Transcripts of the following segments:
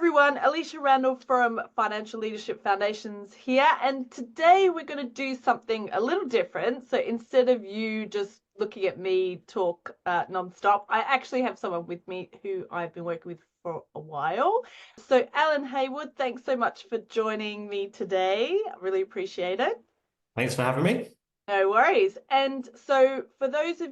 everyone, Alysha Randall from Financial Leadership Foundations here, and today we're going to do something a little different. So instead of you just looking at me talk non-stop, I actually have someone with me who I've been working with for a while. So Alan Haywood, thanks so much for joining me today. I really appreciate it. Thanks for having me. No worries. And so for those of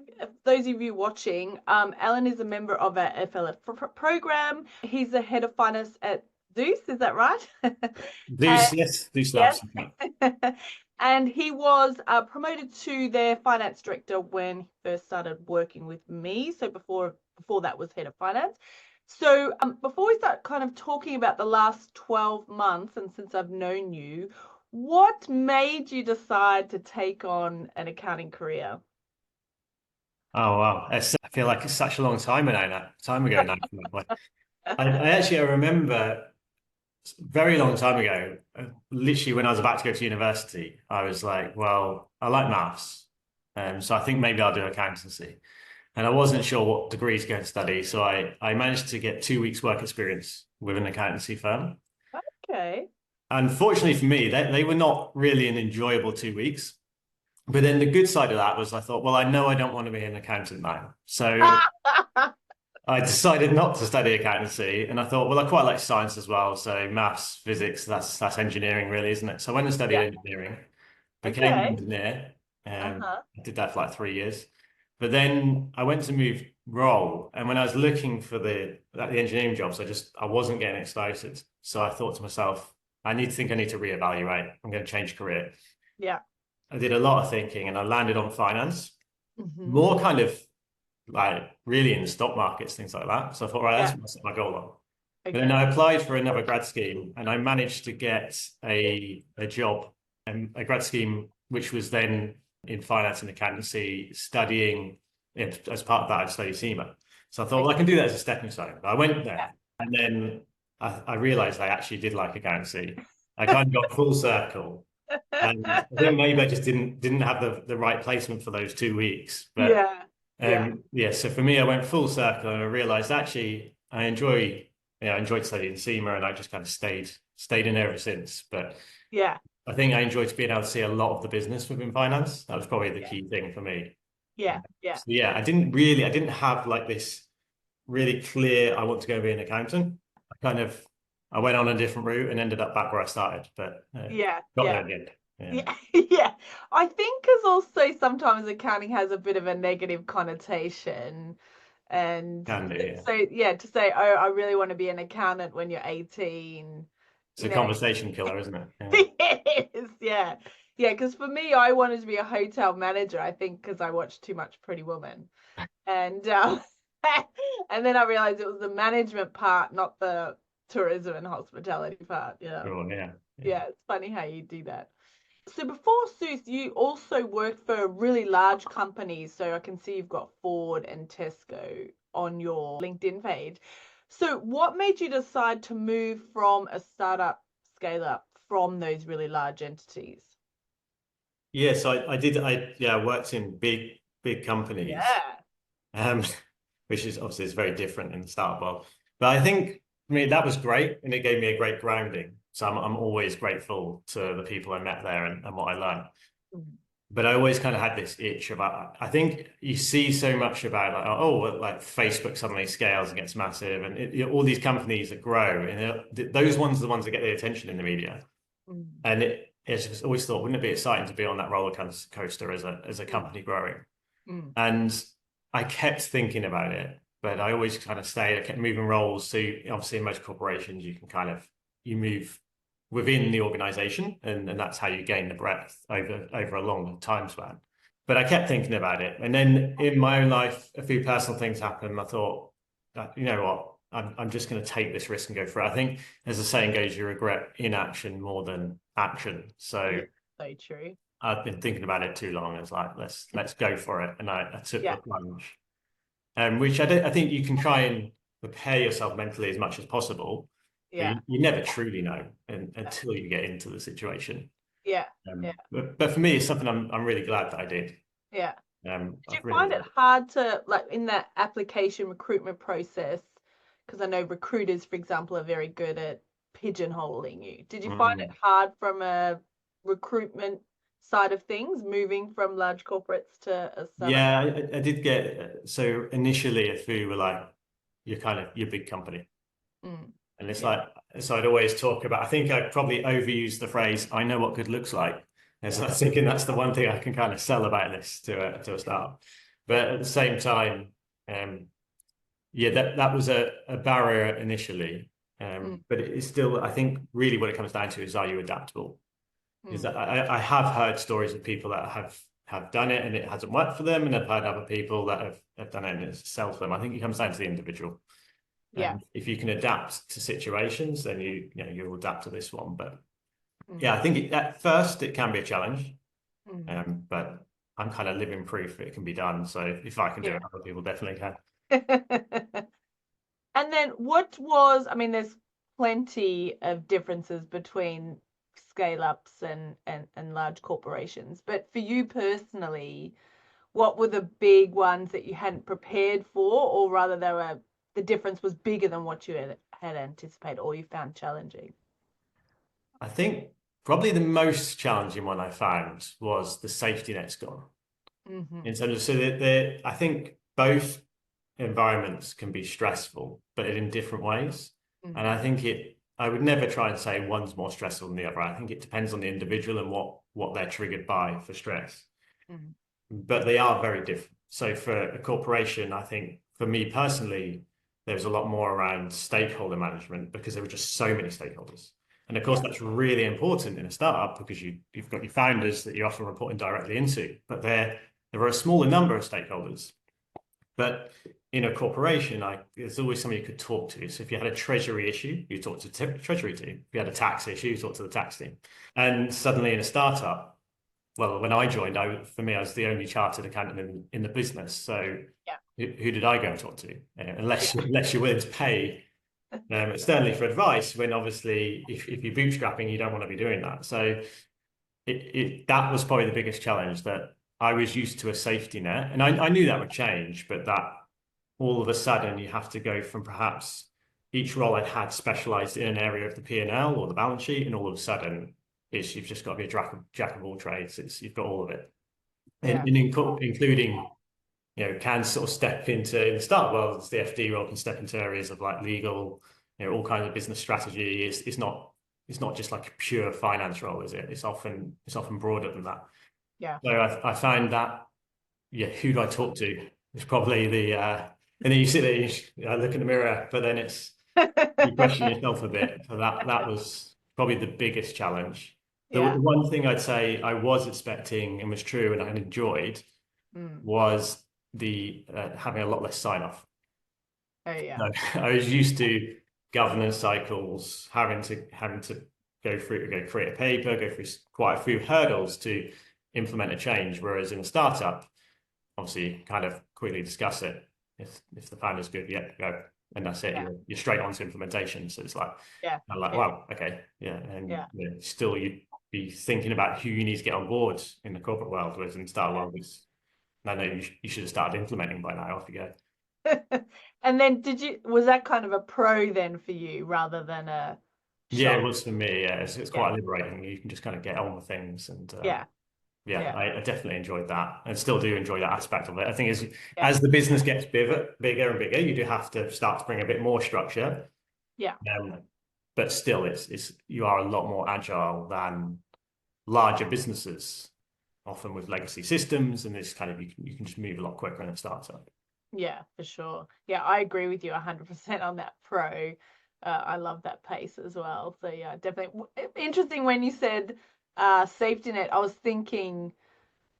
you watching, Alan is a member of our FLF program. He's the head of finance at Zeus, is that right? Zeus, yes, Zeus Labs. Yes. And he was promoted to their finance director when he first started working with me. So before that was head of finance. So before we start kind of talking about the last 12 months, and since I've known you, what made you decide to take on an accounting career? Oh wow, I feel like it's such a long time ago now. I remember a very long time ago, literally when I was about to go to university, I was like, well, I like maths, so I think maybe I'll do accountancy. And I wasn't sure what degree to go and study, so I managed to get 2 weeks work experience with an accountancy firm. Okay. Unfortunately for me, they were not really an enjoyable 2 weeks. But then the good side of that was I thought, well, I know I don't want to be an accountant now. So I decided not to study accountancy. And I thought, well, I quite like science as well. So maths, physics, that's engineering really, isn't it? So I went and studied engineering, became an engineer. I did that for like 3 years. But then I went to move role. And when I was looking for the engineering jobs, I wasn't getting excited. So I thought to myself, I need to reevaluate. I'm going to change career. Yeah. I did a lot of thinking and I landed on finance, more kind of like really in the stock markets, things like that. So I thought, right, that's my goal on. But then I applied for another grad scheme and I managed to get a job and a grad scheme, which was then in finance and accountancy, studying as part of that, I studied SEMA. So I thought, well, I can do that as a stepping stone. I went there and then I realized I actually did like accountancy. I kind of got full circle. And I think maybe I just didn't have the right placement for those 2 weeks. But so for me, I went full circle and I realized actually I enjoyed studying SEMA and I just kind of stayed in there ever since. But I think I enjoyed being able to see a lot of the business within finance. That was probably the key thing for me. I didn't have like this really clear, I want to go be an accountant. I went on a different route and ended up back where I started, but got there in the end. Yeah. I think because also sometimes accounting has a bit of a negative connotation. And to say, oh, I really want to be an accountant when you're 18. It's a conversation killer, isn't it? It is, yeah. Yeah, because for me, I wanted to be a hotel manager, I think, because I watched too much Pretty Woman. And and then I realized it was the management part, not the tourism and hospitality part. Yeah. Sure, Yeah, it's funny how you do that. So before Zeus, you also worked for really large companies. So I can see you've got Ford and Tesco on your LinkedIn page. So what made you decide to move from a startup scale up from those really large entities? Yeah, so I worked in big companies. Which is obviously is very different in the startup world. But I think that was great and it gave me a great grounding. So I'm always grateful to the people I met there and what I learned. But I always kind of had this itch about, I think you see so much about like Facebook suddenly scales and gets massive and all these companies that grow and those ones are the ones that get the attention in the media. And it's just always thought, wouldn't it be exciting to be on that roller coaster as a company growing? And I kept thinking about it, but I always kind of stayed. I kept moving roles. So obviously in most corporations, you can you move within the organization and that's how you gain the breadth over a long time span. But I kept thinking about it. And then in my own life, a few personal things happened. I thought, you know what, I'm just going to take this risk and go for it. I think as the saying goes, you regret inaction more than action. So true. I've been thinking about it too long. It's like, let's go for it. And I took the plunge. Which I think you can try and prepare yourself mentally as much as possible. But you never truly know until you get into the situation. But for me, it's something I'm really glad that I did. Did you find it hard to, like, in that application recruitment process, because I know recruiters, for example, are very good at pigeonholing you. Did you find it Mm. hard from a recruitment side of things, moving from large corporates to a startup? Yeah, I did get, so initially a few were like, you're a big company. Mm. And it's Yeah. like, so I'd always talk about, I think I probably overused the phrase, I know what good looks like. And so I was thinking that's the one thing I can kind of sell about this to a startup. But at the same time, yeah, that was a barrier initially. Mm. But it's still, I think really what it comes down to is, are you adaptable? Is Mm. that I have heard stories of people that have done it and it hasn't worked for them, and I've heard other people that have done it and it's self them. I think it comes down to the individual. Yeah. If you can adapt to situations, then you'll adapt to this one. But Mm. yeah, I think at first it can be a challenge, Mm. but I'm kind of living proof it can be done. So if I can do it, other people definitely can. And then what was, I mean, there's plenty of differences between scale ups and large corporations, but for you personally, what were the big ones that you hadn't prepared for, or rather the difference was bigger than what you had anticipated or you found challenging? I think probably the most challenging one I found was the safety net's gone. Mm-hmm. In terms of, so I think both environments can be stressful, but in different ways. And Mm-hmm. I think I would never try and say one's more stressful than the other. I think it depends on the individual and what they're triggered by for stress. Mm-hmm. But they are very different. So for a corporation, I think for me personally, there was a lot more around stakeholder management because there were just so many stakeholders. And of course, Yeah. that's really important in a startup because you've got your founders that you're often reporting directly into, but there are a smaller number of stakeholders. But in a corporation, there's always somebody you could talk to. So if you had a treasury issue, you talk to the treasury team. If you had a tax issue, you talk to the tax team. And suddenly in a startup, well, when I joined, for me, I was the only chartered accountant in the business. So Yeah. who did I go and talk to? Unless you're willing to pay externally for advice, when obviously if you're bootstrapping, you don't want to be doing that. So that was probably the biggest challenge, that I was used to a safety net, and I knew that would change, but that all of a sudden you have to go from perhaps each role I'd had specialized in an area of the P&L or the balance sheet, and all of a sudden you've just got to be a jack of all trades. You've got all of it, Yeah. including can sort of step into in the start world, the FD role can step into areas of like legal, all kinds of business strategy. It's not just like a pure finance role, is it? It's often broader than that. Yeah. So I find that, who do I talk to? It's probably and then you sit there, you look in the mirror, but then you question yourself a bit. So that was probably the biggest challenge. The Yeah. one thing I'd say I was expecting and was true and I enjoyed Mm. was the having a lot less sign off. Oh yeah. No, I was used to governance cycles, having to create a paper, go through quite a few hurdles to implement a change. Whereas in a startup, obviously, kind of quickly discuss it. If the plan is good, yeah, go, and that's it. Yeah. You're straight on to implementation. So it's like, Yeah. I'm like, Yeah. wow, okay, yeah, and Yeah. still you'd be thinking about who you need to get on board in the corporate world, whereas in the startup world, no, you should have started implementing by now. Off you go. And then was that kind of a pro then for you rather than a Yeah, it shock? was for me. Yeah, it's Yeah. quite liberating. You can just kind of get on with things, and Yeah. yeah, Yeah. I definitely enjoyed that, and still do enjoy that aspect of it. I think Yeah. as the business gets bigger and bigger, you do have to start to bring a bit more structure. Yeah. But still, you are a lot more agile than larger businesses, often with legacy systems, and this kind of you can just move a lot quicker in a startup. Yeah, for sure. Yeah, I agree with you 100% on that pro. I love that pace as well. So yeah, definitely interesting when you said safety net. I was thinking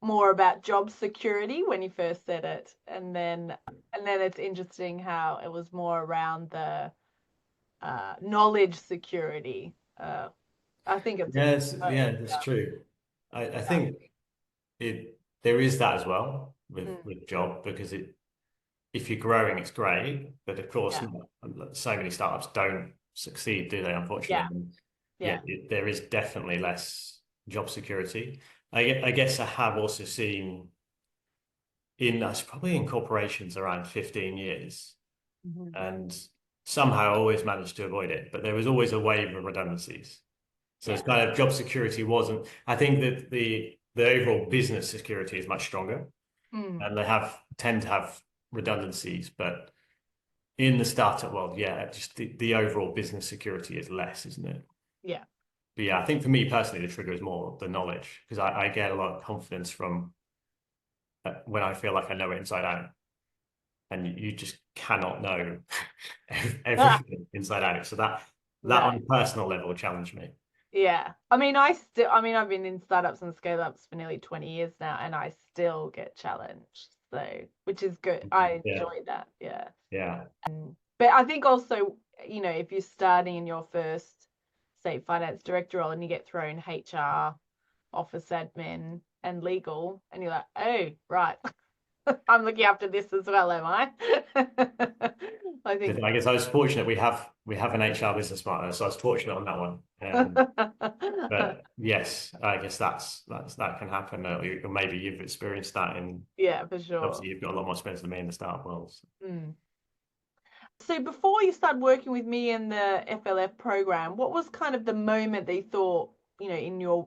more about job security when you first said it, and then it's interesting how it was more around the knowledge security. I think it's Yes, both. yeah, that's true. I Yeah. think there is that as well Mm. with job, because if you're growing, it's great, but of course, Yeah. so many startups don't succeed, do they? Yeah. Unfortunately, and Yeah. there is definitely less job security. I guess I have also seen that's probably in corporations around 15 years, Mhm. and somehow always managed to avoid it, but there was always a wave of redundancies. So it's kind of job security wasn't, I think that the overall business security is much stronger, and they tend to have redundancies, but in the startup world, just the overall business security is less, isn't it? Yeah. But yeah, I think for me personally, the trigger is more the knowledge, because I get a lot of confidence from when I feel like I know it inside out, and you just cannot know everything inside out. So that on a personal level challenged me. Yeah. I mean, I've been in startups and scale ups for nearly 20 years now, and I still get challenged. So, which is good. I enjoy that. Yeah. Yeah. But I think also, you know, if you're starting in your first, say, finance director role and you get thrown HR, office admin, and legal, and you're like, oh, right. I'm looking after this as well, am I? I guess I was fortunate. We have an HR business partner, so I was fortunate on that one. But yes, I guess that can happen. Or maybe you've experienced that in. Yeah, for sure. Obviously, you've got a lot more experience than me in the startup world. So before you started working with me in the FLF program, what was kind of the moment that you thought, you know, in your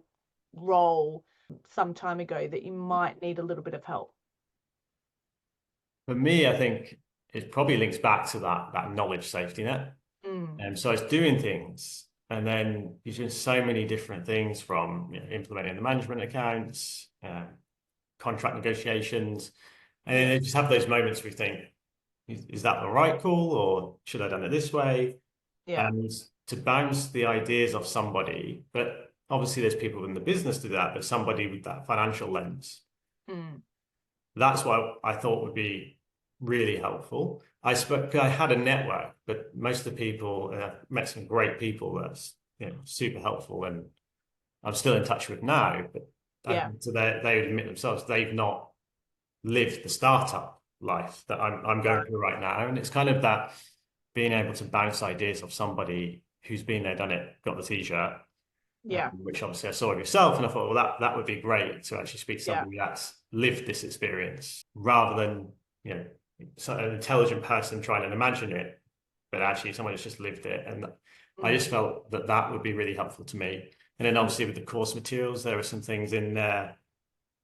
role some time ago that you might need a little bit of help? For me, I think it probably links back to that knowledge safety net. So I was doing things, and then you're doing so many different things, from implementing the management accounts, contract negotiations, and then you just have those moments where you think, is that the right call, or should I have done it this way? And to bounce the ideas off somebody, but obviously there's people in the business to do that, but somebody with that financial lens. That's what I thought would be really helpful. I had a network, but most of the people, met some great people that's super helpful, and I'm still in touch with now. But so they would admit themselves they've not lived the startup life that I'm going through right now, and it's kind of that being able to bounce ideas off somebody who's been there, done it, got the t-shirt. Which obviously I saw of yourself, and I thought, well, that would be great to actually speak to somebody that's lived this experience, rather than an intelligent person trying to imagine it, but actually someone who's just lived it. And I just felt that would be really helpful to me. And then obviously with the course materials, there are some things in there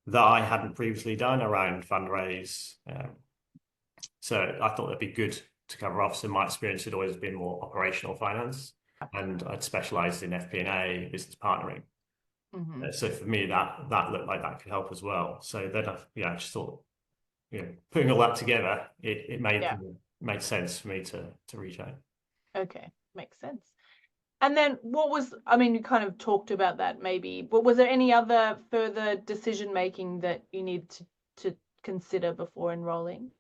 that I hadn't previously done around fundraise. So I thought it'd be good to cover off. So my experience had always been more operational finance, and I'd specialized in FP&A, business partnering. So for me, that looked like that could help as well. So then I just thought, putting all that together, it made sense for me to reach out. Okay, makes sense. And then you kind of talked about that maybe, but was there any other further decision making that you need to consider before enrolling?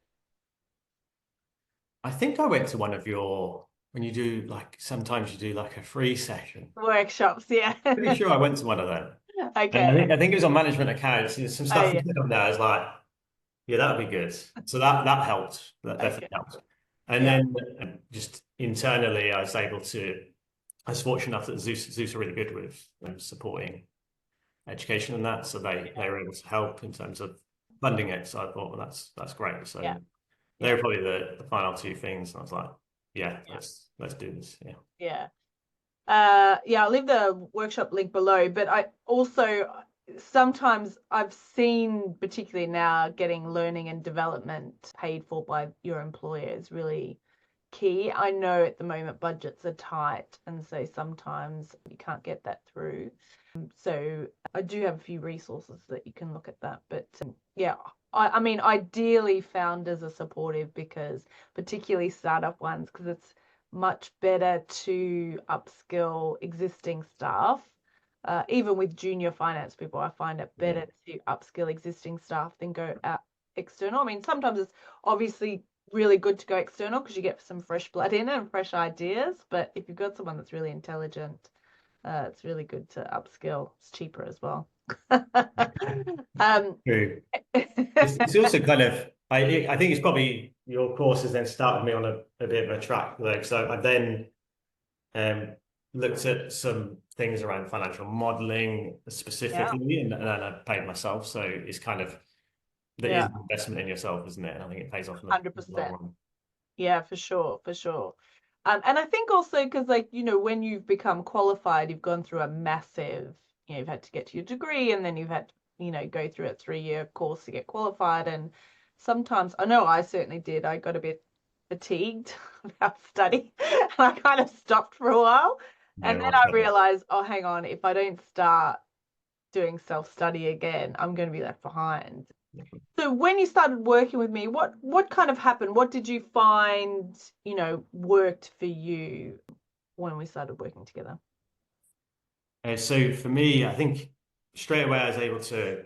I think I went to one of your, when you do sometimes you do like a free session. Workshops, yeah. Pretty sure I went to one of them. Okay. And I think it was on management accounts. Some stuff you put on there. I was like, yeah, that would be good. So that helped. That definitely helped. And then just internally, I was fortunate enough that Zeus are really good with supporting education and that. So they were able to help in terms of funding it. So I thought, well, that's great. So they were probably the final two things. And I was like, let's do this. I'll leave the workshop link below, but I also sometimes I've seen, particularly now, getting learning and development paid for by your employer is really key. I know at the moment budgets are tight, and so sometimes you can't get that through. So I do have a few resources that you can look at that. But I mean, ideally founders are supportive, because particularly startup ones, because it's much better to upskill existing staff. Even with junior finance people, I find it better to upskill existing staff than go out external. I mean, sometimes it's obviously really good to go external because you get some fresh blood in and fresh ideas. But if you've got someone that's really intelligent, it's really good to upskill. It's cheaper as well. True. It's also kind of, I think it's probably your course has then started me on a bit of a track though. So I then looked at some things around financial modeling specifically, and I paid myself. So it's kind of, there is an investment in yourself, isn't it? And I think it pays off in the 100%. Yeah, for sure. And I think also because, like, when you've become qualified, you've gone through a massive, you've had to get to your degree, and then you've had, go through a 3-year course to get qualified. And sometimes, I know I certainly did, I got a bit fatigued about study, and I kind of stopped for a while. And then I realized, oh, hang on, if I don't start doing self-study again, I'm going to be left behind. So when you started working with me, what kind of happened? What did you find, worked for you when we started working together? So for me, I think straight away I was able to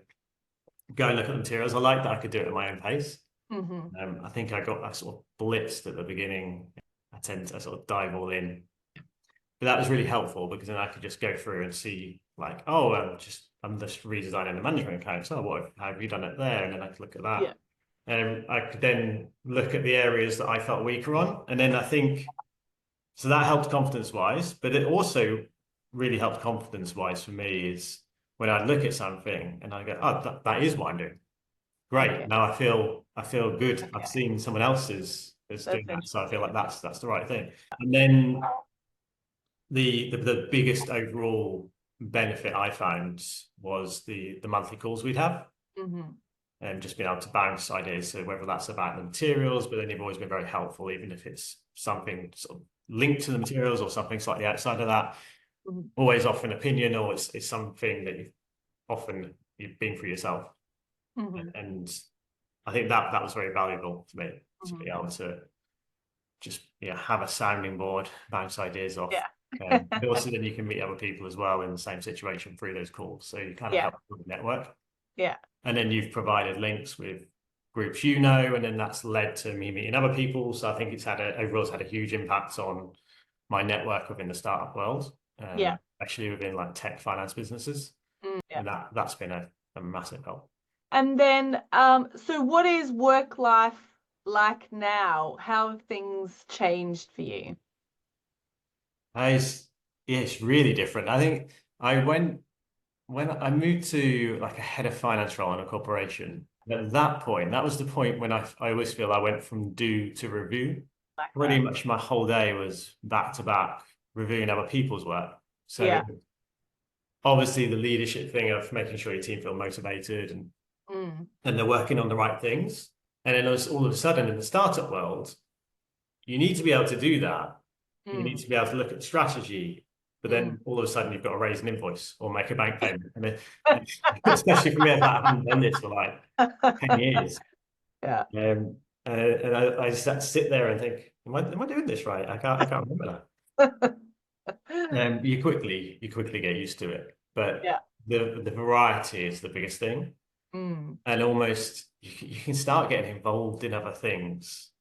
go and look at the materials. I like that I could do it at my own pace. I think I sort of blitzed at the beginning. I tend to sort of dive all in. But that was really helpful because then I could just go through and see, like, oh, I'm just redesigning the management accounts. Oh, how have you done it there? And then I could look at that. And I could then look at the areas that I felt weaker on. And then I think, so that helped confidence-wise, but it also really helped confidence-wise for me is when I look at something and I go, oh, that is what I'm doing. Great. Okay. Now I feel good. Okay. I've seen someone else's is doing that, so I feel like that's the right thing. And then the biggest overall benefit I found was the monthly calls we'd have. And just being able to bounce ideas. So whether that's about the materials, but then you've always been very helpful, even if it's something sort of linked to the materials or something slightly outside of that. Always offer an opinion, or it's something that you've been through yourself. And I think that was very valuable for me to be able to just have a sounding board, bounce ideas off. But also then you can meet other people as well in the same situation through those calls. So you kind of help with the network. And then you've provided links with groups, and then that's led to me meeting other people. So I think overall it's had a huge impact on my network within the startup world. Especially within like tech finance businesses. And that's been a massive help. And then, so what is work life like now? How have things changed for you? It's really different. I think when I moved to like a head of finance role in a corporation, at that point, that was the point when I always feel I went from do to review. Pretty much my whole day was back to back reviewing other people's work. So obviously the leadership thing of making sure your team feel motivated and they're working on the right things. And then all of a sudden in the startup world, you need to be able to do that. You need to be able to look at strategy, but then all of a sudden you've got to raise an invoice or make a bank payment. And then, especially for me, I haven't done this for like 10 years. And I just had to sit there and think, am I doing this right? I can't remember that. You quickly get used to it, but the variety is the biggest thing. And almost you can start getting involved in other things.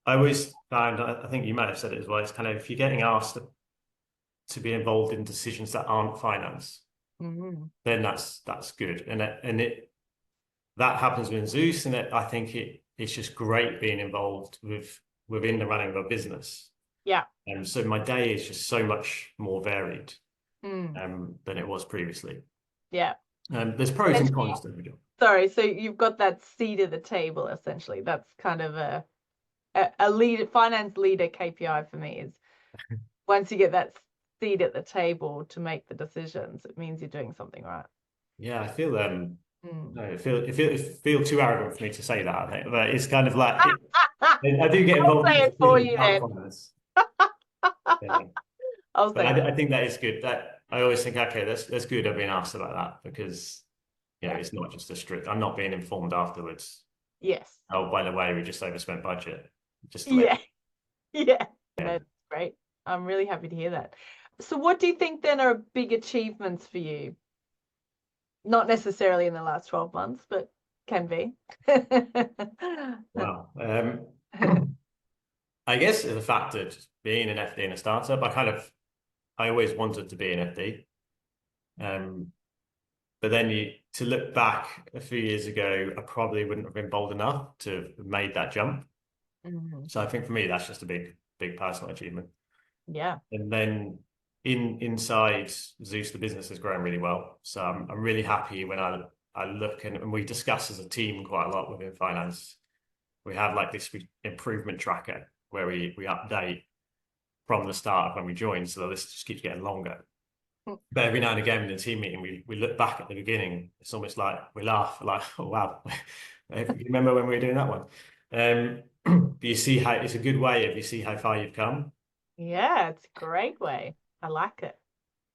I always found, I think you might have said it as well, it's kind of if you're getting asked to be involved in decisions that aren't finance, then that's good. And that happens with Zeus, and I think it's just great being involved within the running of a business. And so my day is just so much more varied than it was previously. There's pros and cons to the job. Sorry, so you've got that seat at the table essentially. That's kind of a finance leader KPI for me is once you get that seat at the table to make the decisions, it means you're doing something right. Yeah, I feel it feels too arrogant for me to say that, I think, but it's kind of like I do get involved. I'll say it for you then. I think that is good. That I always think, okay, that's good. I've been asked about that because it's not just a strict. I'm not being informed afterwards. Oh, by the way, we just overspent budget. Just That's great. I'm really happy to hear that. So what do you think then are big achievements for you? Not necessarily in the last 12 months, but can be. Wow. I guess the fact that being an FD in a startup, I always wanted to be an FD. But then to look back a few years ago, I probably wouldn't have been bold enough to have made that jump. So I think for me, that's just a big personal achievement. And then inside Zeus, the business has grown really well. So I'm really happy when I look and we discuss as a team quite a lot within finance. We have like this improvement tracker where we update from the start of when we joined, so the list just keeps getting longer. But every now and again in the team meeting, we look back at the beginning. It's almost like we laugh, like, oh wow, you remember when we were doing that one? But you see how it's a good way if you see how far you've come. Yeah, it's a great way. I like it.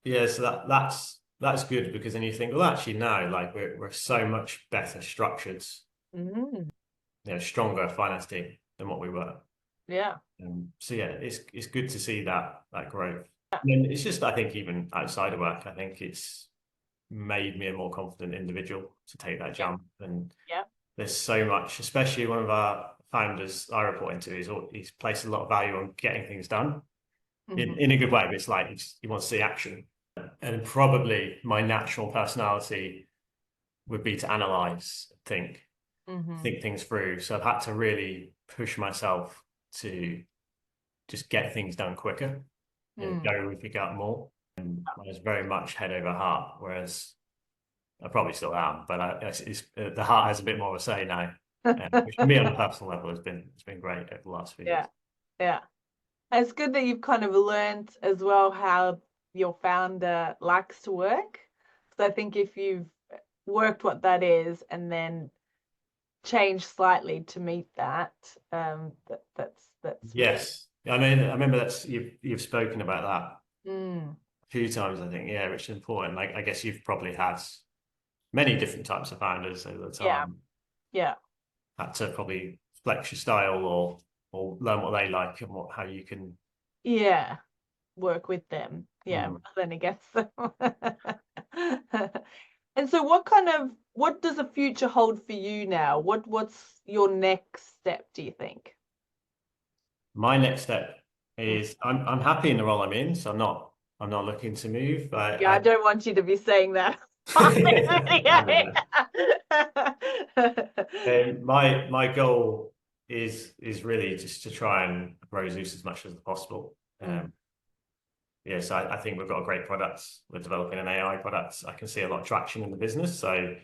Yeah, so that's good, because then you think, well, actually now, like we're so much better structured, stronger finance team than what we were. Yeah. So yeah, it's good to see that growth. And it's just, I think, even outside of work, I think it's made me a more confident individual to take that jump. And there's so much, especially one of our founders I report into, he's placed a lot of value on getting things done in a good way, but it's like he wants to see action. And probably my natural personality would be to analyze, think things through. So I've had to really push myself to just get things done quicker, go with your gut more. And I was very much head over heart, whereas I probably still am, but the heart has a bit more of a say now, which for me on a personal level it's been great over the last few years. Yeah. It's good that you've kind of learned as well how your founder likes to work. So I think if you've worked what that is and then changed slightly to meet that, that's yes. I mean, I remember you've spoken about that a few times, I think, which is important. Like, I guess you've probably had many different types of founders over the time. Yeah. Had to probably flex your style or learn what they like and how you can work with them. Then I guess so. And so what does the future hold for you now? What's your next step, do you think? My next step is I'm happy in the role I'm in, so I'm not looking to move. I don't want you to be saying that. My goal is really just to try and grow Zeus as much as possible. So I think we've got a great product. We're developing an AI product. I can see a lot of traction in the business. So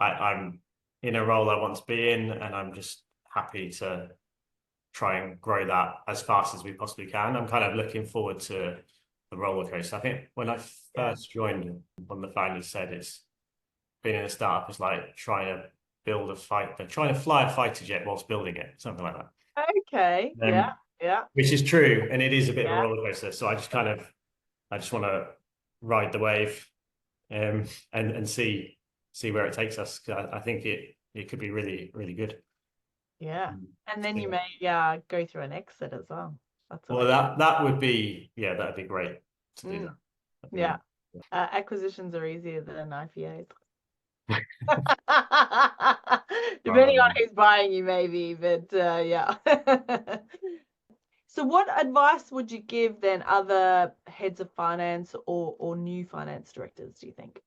I'm in a role I want to be in, and I'm just happy to try and grow that as fast as we possibly can. I'm kind of looking forward to the roller coaster. I think when I first joined, one of the founders said it's being in a startup is like trying to build a fighter, trying to fly a fighter jet whilst building it, something like that. Okay. Yeah. Which is true, and it is a bit of a roller coaster. So I just want to ride the wave, and see where it takes us. I think it could be really, really good. Yeah, and then you may go through an exit as well. That would be that'd be great to do that. Acquisitions are easier than IPOs. Depending on who's buying you, maybe, but yeah. So what advice would you give then other heads of finance or new finance directors, do you think?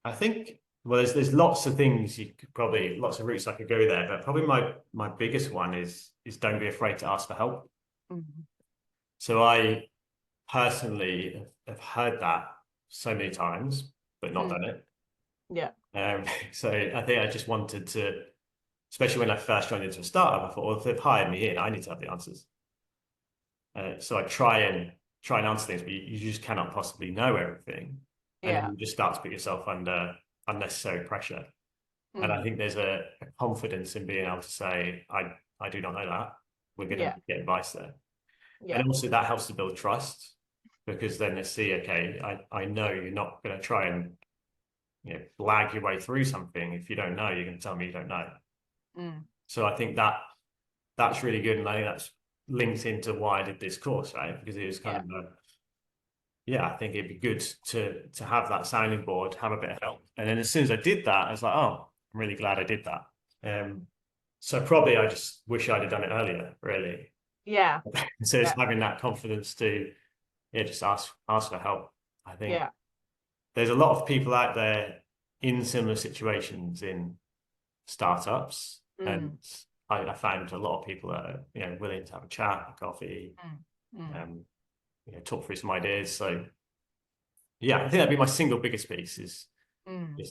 I think, well, there's lots of things lots of routes I could go there, but probably my biggest one is don't be afraid to ask for help. So I personally have heard that so many times, but not done it. So I think I just wanted to, especially when I first joined into a startup, I thought, well, if they've hired me in, I need to have the answers. So I try and answer things, but you just cannot possibly know everything. And then you just start to put yourself under unnecessary pressure. And I think there's a confidence in being able to say, I do not know that. We're going to get advice there. And also that helps to build trust, because then they see, okay, I know you're not going to try and blag your way through something. If you don't know, you're going to tell me you don't know. So I think that's really good. And I think that's linked into why I did this course, right? Because it was kind of I think it'd be good to have that sounding board, have a bit of help. And then as soon as I did that, I was like, oh, I'm really glad I did that. So probably I just wish I'd have done it earlier, really. So it's having that confidence to just ask for help. I think there's a lot of people out there in similar situations in startups, and I found a lot of people that are willing to have a chat, a coffee, talk through some ideas. So I think that'd be my single biggest piece is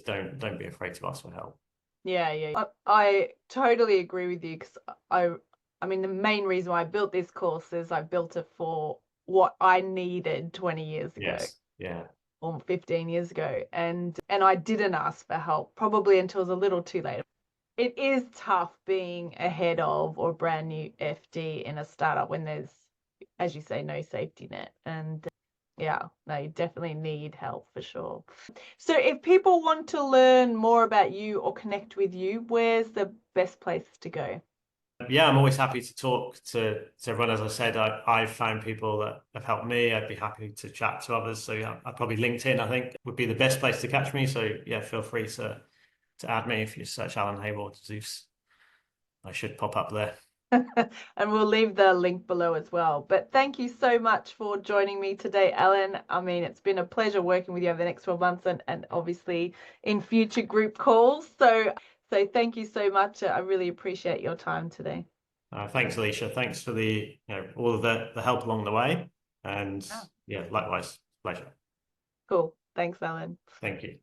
don't be afraid to ask for help. I totally agree with you, because I I mean, the main reason why I built this course is I built it for what I needed 20 years ago. Yes. Yeah. Or 15 years ago. And I didn't ask for help, probably until it was a little too late. It is tough being a head of or brand new FD in a startup when there's, as you say, no safety net. And yeah, no, you definitely need help for sure. So if people want to learn more about you or connect with you, where's the best place to go? Yeah, I'm always happy to talk to everyone. As I said, I've found people that have helped me. I'd be happy to chat to others. So yeah, I'd probably LinkedIn, I think, would be the best place to catch me. So yeah, feel free to add me if you search Alan Haywood Zeus. I should pop up there. And we'll leave the link below as well. But thank you so much for joining me today, Alan. I mean, it's been a pleasure working with you over the next 12 months and obviously in future group calls. So thank you so much. I really appreciate your time today. Thanks, Alysha. Thanks for the all of the help along the way. And yeah, likewise, pleasure. Cool. Thanks, Alan. Thank you.